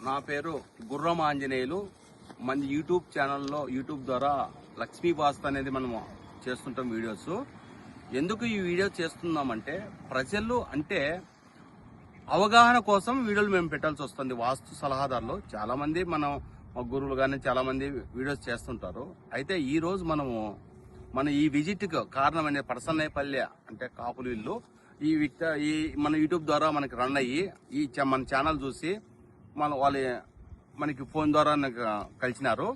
నా పేరు గుర్రం ఆంజనేయులు. మన యూట్యూబ్ ఛానల్లో యూట్యూబ్ ద్వారా లక్ష్మీ వాస్తు అనేది మనం చేస్తుంటాం వీడియోస్. ఎందుకు ఈ వీడియో చేస్తున్నామంటే ప్రజలు అంటే అవగాహన కోసం వీడియోలు మేము పెట్టాల్సి వస్తుంది. వాస్తు సలహాదారులు చాలా మంది మన గురువులు కానీ చాలా మంది వీడియోస్ చేస్తుంటారు. అయితే ఈ రోజు మన ఈ విజిట్ కు కారణమైన పడసన్నపల్లె అంటే కాపులు ఇల్లు ఈ మన యూట్యూబ్ ద్వారా మనకి రన్ అయ్యి మన ఛానల్ చూసి మనకి ఫోన్ ద్వారా కలిసినారు.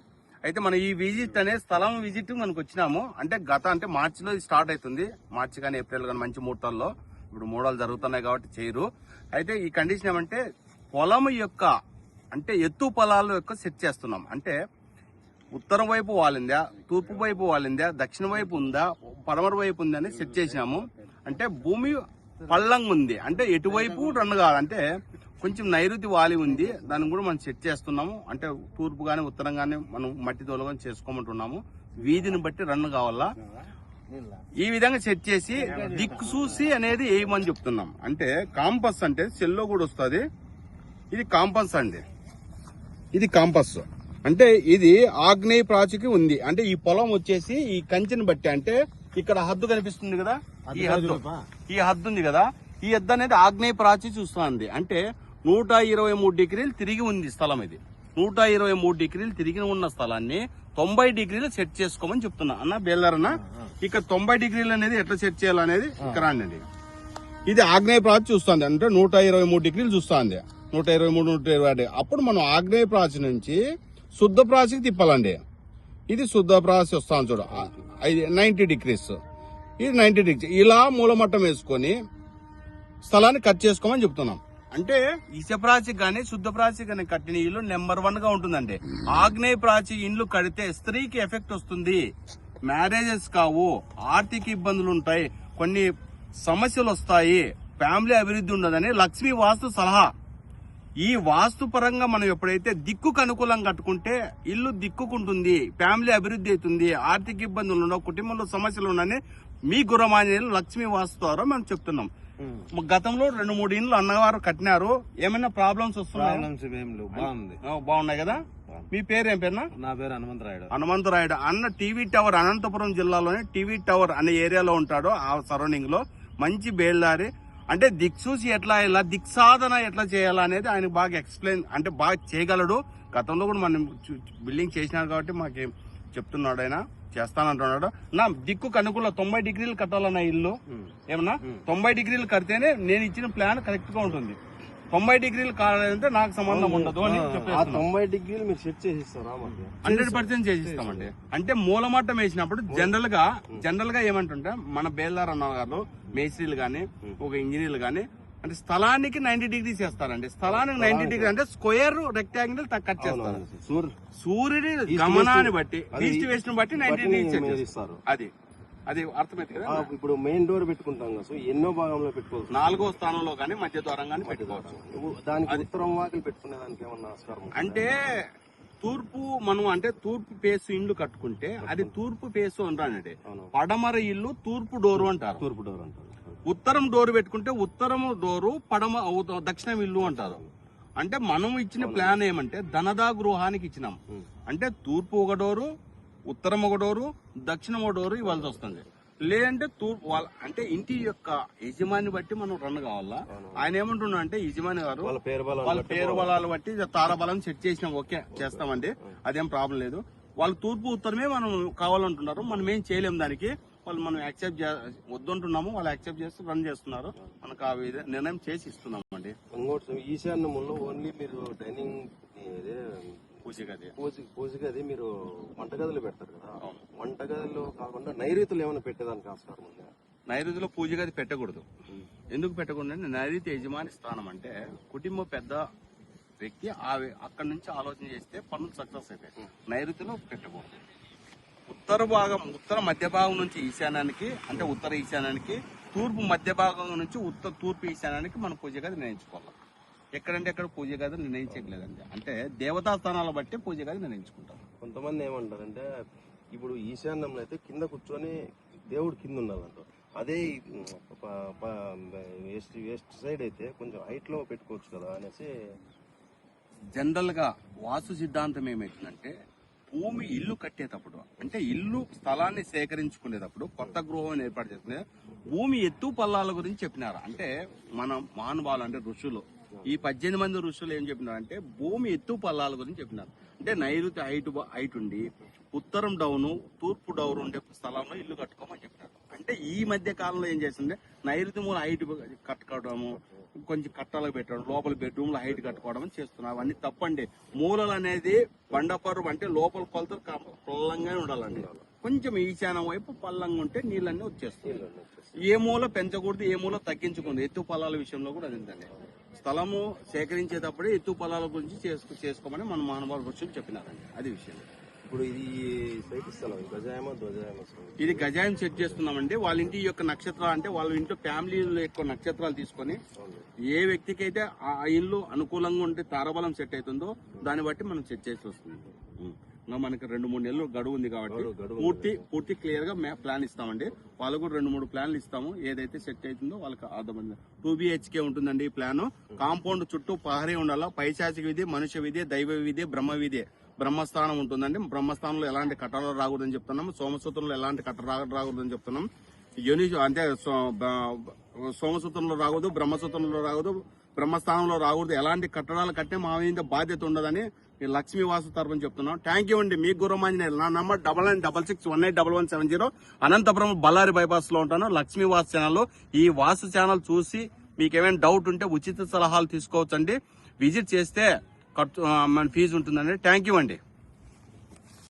అయితే మన ఈ విజిట్ అనే స్థలం విజిట్ మనకు వచ్చినాము. అంటే మార్చిలో స్టార్ట్ అవుతుంది. మార్చి కానీ ఏప్రిల్ కానీ మంచి ముహూర్తాల్లో ఇప్పుడు మూడాలు జరుగుతున్నాయి కాబట్టి చేయరు. అయితే ఈ కండిషన్ ఏమంటే పొలం యొక్క అంటే ఎత్తు పొలాల యొక్క సెట్ చేస్తున్నాం. అంటే ఉత్తరం వైపు వాలిందా, తూర్పు వైపు వాలిందా, దక్షిణ వైపు ఉందా, పడమర వైపు ఉందా అని సెట్ చేసినాము. అంటే భూమి పల్లంగా ఉంది, అంటే ఎటువైపు రన్ కాదు, అంటే కొంచెం నైరుతి వాలి ఉంది, దాన్ని కూడా మనం సెట్ చేస్తున్నాము. అంటే తూర్పు గానీ ఉత్తరం గానీ మనం మట్టి తోలుగా చేసుకోమంటున్నాము. వీధిని బట్టి రన్ కావాలా ఈ విధంగా సెట్ చేసి దిక్కు చూసి అనేది వేయమని చెప్తున్నాం. అంటే కాంపస్ అంటే సెల్లో కూడా వస్తుంది. ఇది కాంపస్ అండి, ఇది కాంపస్ అంటే ఇది ఆగ్నేయ ప్రాచికి ఉంది. అంటే ఈ పొలం వచ్చేసి ఈ కంచెని బట్టి అంటే ఇక్కడ హద్దు కనిపిస్తుంది కదా, ఈ హద్దు ఉంది కదా, ఈ హద్దు అనేది ఆగ్నేయ ప్రాచి చూస్తుంది. అంటే 123 డిగ్రీలు తిరిగి ఉంది స్థలం. ఇది 123 డిగ్రీలు తిరిగి ఉన్న స్థలాన్ని 90 డిగ్రీలు సెట్ చేసుకోమని చెప్తున్నా అన్న బేల్దారన్న. ఇక్కడ 90 డిగ్రీలు అనేది ఎట్లా సెట్ చేయాలనేది ఇక్కడ అండి. ఇది ఆగ్నేయ ప్రాచి చూస్తుంది, అంటే 123 డిగ్రీలు చూస్తుంది, 123 120. అప్పుడు మనం ఆగ్నేయ ప్రాచి నుంచి శుద్ధ ప్రాచికి తిప్పాలండి. ఇది శుద్ధ ప్రాచి వస్తాను చూడు, 90 డిగ్రీస్, ఇది 90 డిగ్రీ. ఇలా మూలమట్టం వేసుకొని స్థలాన్ని కట్ చేసుకోమని చెప్తున్నాం. అంటే ఇస ప్రాచి గానీ శుద్ధ ప్రాచి గానీ కట్టిన ఇల్లు నెంబర్ 1 గా ఉంటుందండి. ఆగ్నేయ ప్రాచి ఇండ్లు కడితే స్త్రీకి ఎఫెక్ట్ వస్తుంది, మ్యారేజెస్ కావు, ఆర్థిక ఇబ్బందులు ఉంటాయి, కొన్ని సమస్యలు వస్తాయి, ఫ్యామిలీ అభివృద్ధి ఉండదని లక్ష్మీ వాస్తు సలహా. ఈ వాస్తు పరంగా మనం ఎప్పుడైతే దిక్కుకు అనుకూలంగా కట్టుకుంటే ఇల్లు దిక్కుకుంటుంది, ఫ్యామిలీ అభివృద్ధి అవుతుంది, ఆర్థిక ఇబ్బందులు ఉండవు, కుటుంబంలో సమస్యలు ఉన్నాయని మీ గురమాంజనేయులు లక్ష్మీ వాస్తు ద్వారా మనం చెప్తున్నాం. గతంలో 2-3 ఇండ్లు అన్నగారు కట్టినారు. ఏమైనా ప్రాబ్లమ్స్ వస్తున్నాయి? బాగున్నాయి కదా. మీ పేరు ఏం పేరునా? నా పేరు హనుమంతరాయుడు. హనుమంతరాయుడు అన్న టీవీ టవర్ అనంతపురం జిల్లాలోనే టీవీ టవర్ అనే ఏరియాలో ఉంటాడు. ఆ సరౌండింగ్ లో మంచి బేల్దారి. అంటే దిక్సూసి ఎట్లా దిక్సాధన ఎట్లా చేయాలా అనేది ఆయన బాగా ఎక్స్ప్లెయిన్ అంటే బాగా చేయగలడు. గతంలో కూడా మనం బిల్డింగ్ చేసినారు కాబట్టి మాకు చెప్తున్నాడు, ఆయన చేస్తానంటున్నాడు. నా దిక్కుకు అనుకూల 90 డిగ్రీలు కట్టాలన్న ఇల్లు ఏమన్నా 90 డిగ్రీలు కడితేనే నేను ఇచ్చిన ప్లాన్ కరెక్ట్ గా ఉంటుంది. 90 డిగ్రీలు కావాలంటే నాకు సంబంధం ఉండదు అని చెప్పేసి 90 డిగ్రీలు మీరు సెట్ చేసిస్తారా? 100% చేసిస్తామండి. అంటే మూలమట్టం వేసినప్పుడు జనరల్ గా ఏమంటుంటే మన బేల్దార్ అన్న గారు మేస్త్రీలు గానీ ఒక ఇంజనీర్లు గానీ అంటే స్థలానికి 90 డిగ్రీస్ చేస్తారండి. స్థలానికి 90 డిగ్రీ అంటే స్క్వేర్ రెక్టాంగిల్ కట్ చేస్తారు. సూర్యుడి గమనాన్ని బట్టి ఈస్ట్ వెస్ట్ బట్టి 90 డిగ్రీస్ చేస్తారు. అది అర్థమైంది కదా. ఇప్పుడు మెయిన్ డోర్ పెట్టుకుంటాం కదా, సో ఎన్నో భాగంలో పెట్టుకోవచ్చు. 4వ స్థానంలో కానీ మధ్య ద్వారం కానీ పెట్టుకోవచ్చు. దానికి ఉత్తరం వాకిలు పెట్టుకునే దానికి ఏమన్నా ఆస్కారం? అంటే తూర్పు పేసు ఇల్లు కట్టుకుంటే అది తూర్పు పేసు అంటానండి. పడమర ఇల్లు తూర్పు డోరు అంటారు. తూర్పు డోర్ అంటారు. ఉత్తరం డోరు పెట్టుకుంటే ఉత్తరము డోరు, దక్షిణం ఇల్లు అంటారు. అంటే మనం ఇచ్చిన ప్లాన్ ఏమంటే ధనదా గృహానికి ఇచ్చినాం. అంటే తూర్పు ఒక డోరు, ఉత్తరం ఒక డోరు, దక్షిణం ఒక డోరు ఇవ్వాల్సి వస్తుంది. లేదంటే అంటే ఇంటి యొక్క యజమాని బట్టి మనం రన్ కావాలా. ఆయన ఏమంటున్నా అంటే యజమాని గారు వాళ్ళ పేరు బలాలు బట్టి తారబలం సెట్ చేసినాం, ఓకే చేస్తామండి, అదేం ప్రాబ్లం లేదు. వాళ్ళు తూర్పు ఉత్తరమే మనం కావాలంటున్నారు, మనం ఏం చేయలేము దానికి. మనం యాక్సెప్ట్ వద్దంటున్నాము, వాళ్ళు యాక్సెప్ట్ చేస్తూ రన్ చేస్తున్నారు. మనకు ఆ నిర్ణయం చేసి ఇస్తున్నాం అండి. ఈశాన్యంలో ఓన్లీ మీరు డైనింగ్ పూజ గది మీరు వంటగదిలో పెడతారు కదా, వంటగదిలో కాకుండా నైరుతులు ఏమైనా పెట్టేదానికి ఆస్కారం ఉందా? నైరుతిలో పూజ గది పెట్టకూడదు. ఎందుకు పెట్టకూడదు అంటే నైరుతి యజమాని స్థానం. అంటే కుటుంబం పెద్ద వ్యక్తి అక్కడి నుంచి ఆలోచన చేస్తే పనులు సక్సెస్ అయిపోయాయి. నైరుతిలో పెట్టకూడదు. ఉత్తర మధ్య భాగం నుంచి ఈశాన్యానికి అంటే ఉత్తర ఈశాన్యానికి, తూర్పు మధ్య భాగం నుంచి తూర్పు ఈశాన్యానికి మనం పూజ గది నిర్ణయించుకోవాలి. ఎక్కడంటే ఎక్కడ పూజ గది నిర్ణయించలేదండి. అంటే దేవతా స్థానాల బట్టి పూజ గది నిర్ణయించుకుంటాం. కొంతమంది ఏమంటారంటే ఇప్పుడు ఈశాన్యంలో అయితే కింద కూర్చొని దేవుడు కింద ఉండాలంట, అదే వెస్ట్ సైడ్ అయితే కొంచెం హైట్ లో పెట్టుకోవచ్చు కదా అనేసి జనరల్ గా వాస్తు సిద్ధాంతం ఏమైతుందంటే భూమి ఇల్లు కట్టేటప్పుడు అంటే ఇల్లు స్థలాన్ని సేకరించుకునేటప్పుడు కొత్త గృహం ఏర్పాటు చేసుకునే భూమి ఎత్తు పల్లాల గురించి చెప్పినారు. అంటే మనం మహానుభావులు అంటే ఋషులు ఈ 18 మంది ఋషులు ఏం చెప్పినారు అంటే భూమి ఎత్తు పల్లాల గురించి చెప్పినారు. అంటే నైరుతి హైట్ ఉండి ఉత్తరం డౌను తూర్పు డౌన్ ఉండే స్థలంలో ఇల్లు కట్టుకోమని చెప్పినారు. అంటే ఈ మధ్య కాలంలో ఏం చేస్తుంటే నైరుతి మూల హైట్ కట్టుకోవడము కొంచెం కట్టాలకు పెట్టడం లోపల బెడ్రూమ్ లో హైట్ కట్టుకోవడం చేస్తున్నారు. అవన్నీ తప్పండి. మూలలు అనేది బండపరు అంటే లోపల కొలతలు పల్లంగానే ఉండాలండి. కొంచెం ఈశాన్యం వైపు పల్లంగా ఉంటే నీళ్ళన్నీ వచ్చేస్తాయి. ఏ మూల పెంచకూడదు ఏ మూల తగ్గించకూడదు. ఎత్తు పొలాల విషయంలో కూడా అదేంటండి స్థలము సేకరించేటప్పుడే ఎత్తు పొలాల గురించి చేసుకోమని మన మానవాళి ఋషులు చెప్పినారండి. అది విషయం. ఇప్పుడు ఇది సైట్ స్థలం గజాయమా ధ్వజాయమా? ఇది గజాయం సెట్ చేస్తున్నామండి. వాళ్ళ ఇంటి యొక్క నక్షత్రాలు అంటే వాళ్ళ ఇంట్లో ఫ్యామిలీల యొక్క నక్షత్రాలు తీసుకొని ఏ వ్యక్తికి అయితే ఆ ఇల్లు అనుకూలంగా ఉంటే తారబలం సెట్ అవుతుందో దాన్ని బట్టి మనం సెట్ చేసి వస్తుంది. ఇంకా మనకి 2-3 నెలలు గడువు ఉంది కాబట్టి పూర్తి క్లియర్ గా ప్లాన్ ఇస్తామండి. వాళ్ళకు కూడా 2-3 ప్లాన్లు ఇస్తాము. ఏదైతే సెట్ అవుతుందో వాళ్ళకి అర్థమైంది. 2 BHK ఉంటుందండి ఈ ప్లాన్. కాంపౌండ్ చుట్టూ ప్రహరీ ఉండాలా. పైశాచిక విధి, మనుష్య విధి, దైవ విధి, బ్రహ్మ విధి. బ్రహ్మస్థానం ఉంటుందండి. బ్రహ్మస్థానంలో ఎలాంటి కట్టడాలు రాకూడదని చెప్తున్నాం. సోమసూత్రంలో ఎలాంటి కట్టడాలు రాకూడదని చెప్తున్నాం. అంటే సోమసూత్రంలో రాకూడదు, బ్రహ్మసూత్రంలో రాకూడదు, బ్రహ్మస్థానంలో రాకూడదు. ఎలాంటి కట్టడాలు కట్టే మా మీద బాధ్యత ఉండదని లక్ష్మీ వాసు తరఫున చెప్తున్నాం. థ్యాంక్ యూ అండి. మీ గురమాంజనేయులు. నా నంబర్ 9966181170. అనంతపురం బళ్ళారి బైపాస్ లో ఉంటాను. లక్ష్మీ వాసు ఛానల్. ఈ వాసు ఛానల్ చూసి మీకు ఏమైనా డౌట్ ఉంటే ఉచిత సలహాలు తీసుకోవచ్చండి. విజిట్ చేస్తే మన ఫీజు ఉంటుందండి. థ్యాంక్ యూ అండి.